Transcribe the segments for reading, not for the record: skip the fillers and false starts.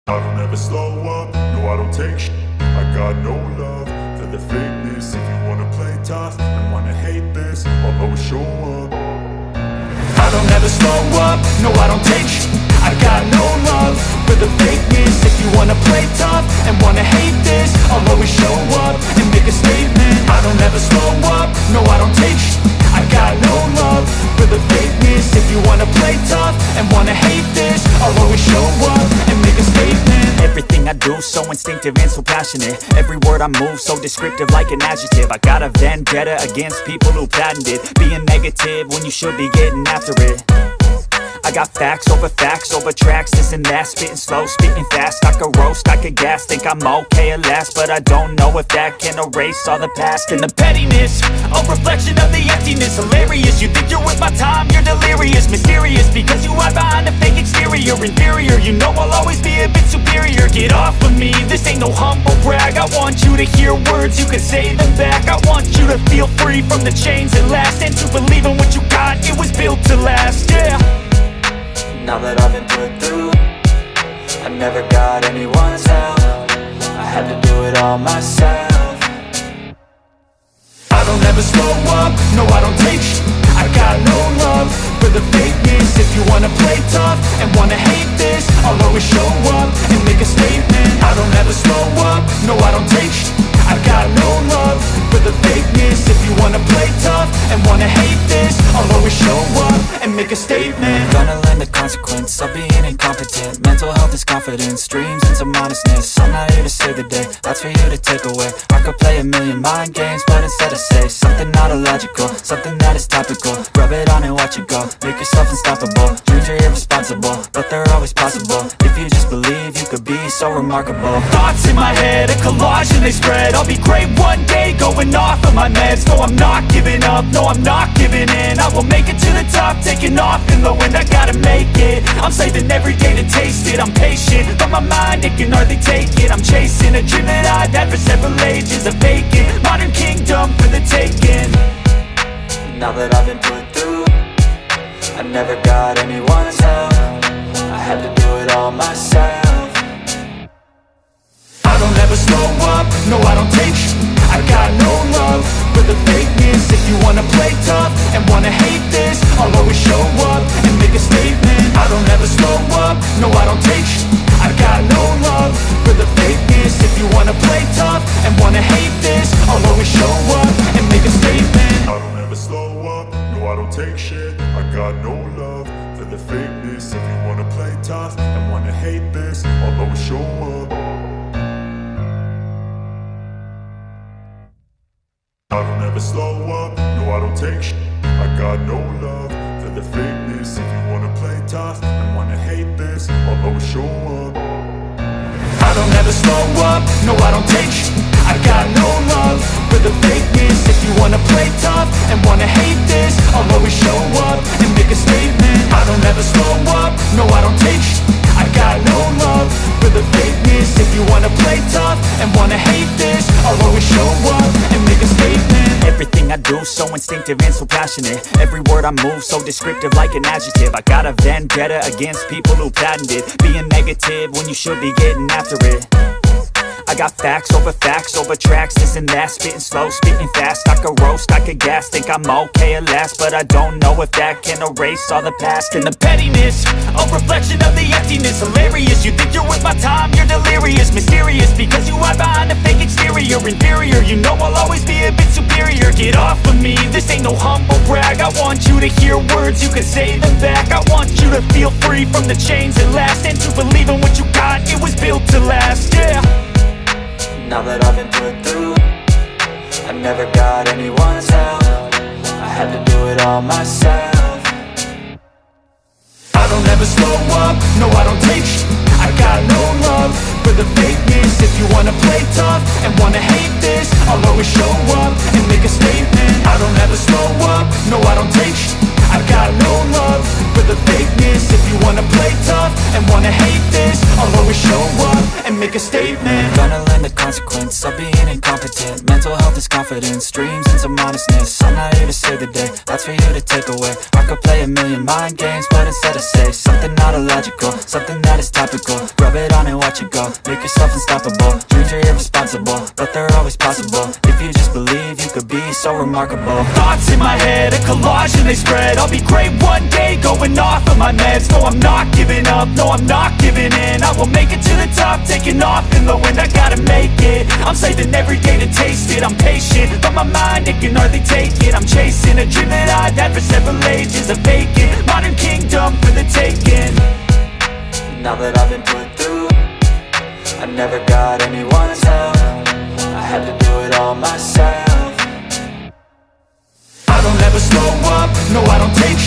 I don't ever slow up, no I don't take sh**. I got no love for the fakeness. If you wanna play tough and wanna hate this, I'll always show up. I don't ever slow up, no I don't take sh**. I got no love for the fakeness. If you wanna play tough and wanna hate this, I'll always show up and make a statement. I don't ever slow up, no I don't take sh**. I got no love for the fakeness. If you wanna play tough and wanna hate this, I'll always show up and make a statement. Everything I do so instinctive and so passionate. Every word I move so descriptive like an adjective. I got a vendetta against people who patented being negative when you should be getting after it. I got facts over tracks, this and that. Spitting slow, spitting fast, I could roast, I could gas. Think I'm okay at last, but I don't know if that can erase all the past. And the pettiness, a reflection of the emptiness. Hilarious, you think you're with my time, you're delirious. Mysterious, because you hide behind a fake exterior. Inferior, you know I'll always be a bit superior. Get off of me, this ain't no humble brag. I want you to hear words, you can say them back. I want you to feel free from the chains that last, and to believe in what you got, it was built to last, yeah. Now that I've been put through, I never got anyone's help. I had to do it all myself. I don't ever slow up, no I don't take sh**. I got no love for the fakeness. If you wanna play tough and wanna hate this, I'll always show up and make a statement. I don't ever slow up, no I don't take sh**. I got no love for the fakeness. If you wanna play tough and wanna hate this, I'll always show up and make a statement. Gonna learn the consequence of being incompetent. Mental health is confidence, dreams and some honestness. I'm not here to save the day, that's for you to take away. I could play a million mind games, but instead I say something not illogical, something that is topical. Rub it on and watch it go, make yourself unstoppable. Dreams are irresponsible, but they're always possible. If you just believe, you could be so remarkable. Thoughts in my head, a collage and they spread. I'll be great one day, going off of my meds. No, I'm not giving up, no, I'm not giving in. I will make it to the top, taking off in the wind. I gotta make it, I'm saving every day to taste it. I'm patient, but my mind, it can hardly take it. I'm chasing a dream that I've had for several ages. A vacant, modern kingdom for the taking. Now that I've been put through, I never got anyone's help. I had to do it all myself. I don't ever slow up, no I don't take sh**. I got no love for the fakeness. If you wanna play tough and wanna hate this, I'll always show up and make a statement. I don't ever slow up, no I don't take sh**. I got no love for the fakeness. If you wanna play tough and wanna hate this, I'll always show up and make a statement. I don't ever slow up, no I don't take shit. I got no love for the fakeness. If you wanna play tough and wanna hate this, I'll always show up. I don't ever slow up, no I don't take sh**. I got no love for the fakeness. If you wanna play tough and wanna hate this, I'll always show up. I don't ever slow up, no I don't take sh**. I got no love for the fakeness. If you wanna play tough and wanna hate this, I'll always show up and make a statement. I don't ever slow up, no I don't take sh**. I got no love for the fakeness. If you wanna play tough and wanna hate this, I'll always show up and make a statement. Everything I do so instinctive and so passionate. Every word I move so descriptive like an adjective. I got a vendetta against people who patented being negative when you should be getting after it. I got facts over tracks, this and that. Spitting slow, spitting fast, I could roast, I could gas. Think I'm okay at last, but I don't know if that can erase all the past. And the pettiness, a reflection of the emptiness. Hilarious, you think you're with my time, you're delirious. Mysterious, because you hide behind a fake exterior. Inferior, you know I'll always be a bit superior. Get off of me, this ain't no humble brag. I want you to hear words, you can say them back. I want you to feel free from the chains that last, and to believe in what you got, it was built to last, yeah. Now that I've been put through, I never got anyone's help. I had to do it all myself. I don't ever slow up, no I don't take sh**. I got no love for the fakeness. If you wanna play tough and wanna hate this, I'll always show up and make a statement. I don't ever slow up, no I don't take sh**. I got no love for the fakeness. If you wanna play tough and wanna hate this, I'll always show up and make a statement. Gonna learn the consequence of being incompetent. Mental health is confidence, dreams and some honestness. I'm not here to save the day, that's for you to take away. I could play a million mind games, but instead I say something not illogical, something that is topical. Rub it on and watch it go, make yourself unstoppable. Dreams are irresponsible, but they're always possible. If you just believe, you could be so remarkable. Thoughts in my head, a collage and they spread. I'll be great one day, going off of my meds. No, I'm not giving up, no, I'm not giving in. I will make it to the top, taking off in the wind. I gotta make it, I'm saving every day to taste it. I'm patient, but my mind, it can hardly take it. I'm chasing a dream that I've had for several ages. A vacant, modern kingdom for the taking. Now that I've been put through, I never got anyone's help. I had to do it all myself. I don't ever slow up, no I don't take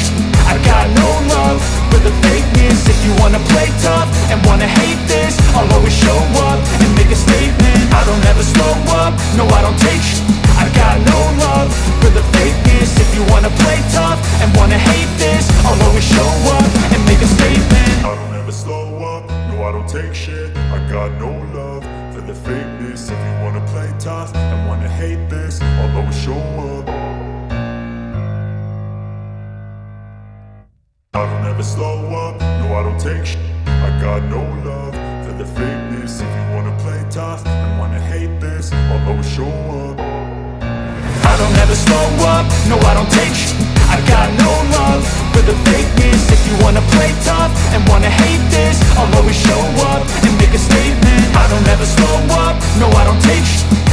I got no love for the fakeness. If you wanna play tough and wanna hate this, I'll always show up and make a statement. I don't ever slow up, no I don't take I got no love for the fakeness. If you wanna play tough and wanna hate this, I'll always show up and make a statement. I don't ever slow up, no I don't take shit. I got no love for the fakeness. If you wanna play tough and wanna hate this, I'll always show up. I don't ever slow up, no I don't take shit. I got no love for the fakeness. If you wanna play tough and wanna hate this, I'll always show up. I don't ever slow up, no I don't take I got no love for the fakeness. If you wanna play tough and wanna hate this, I'll always show up and make a statement. I don't ever slow up, no I don't take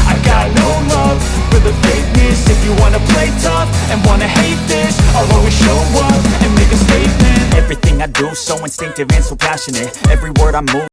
I got no love for the fakeness. If you wanna play tough and wanna hate this, I'll always show up and make a statement. Everything I do, so instinctive and so passionate. Every word I move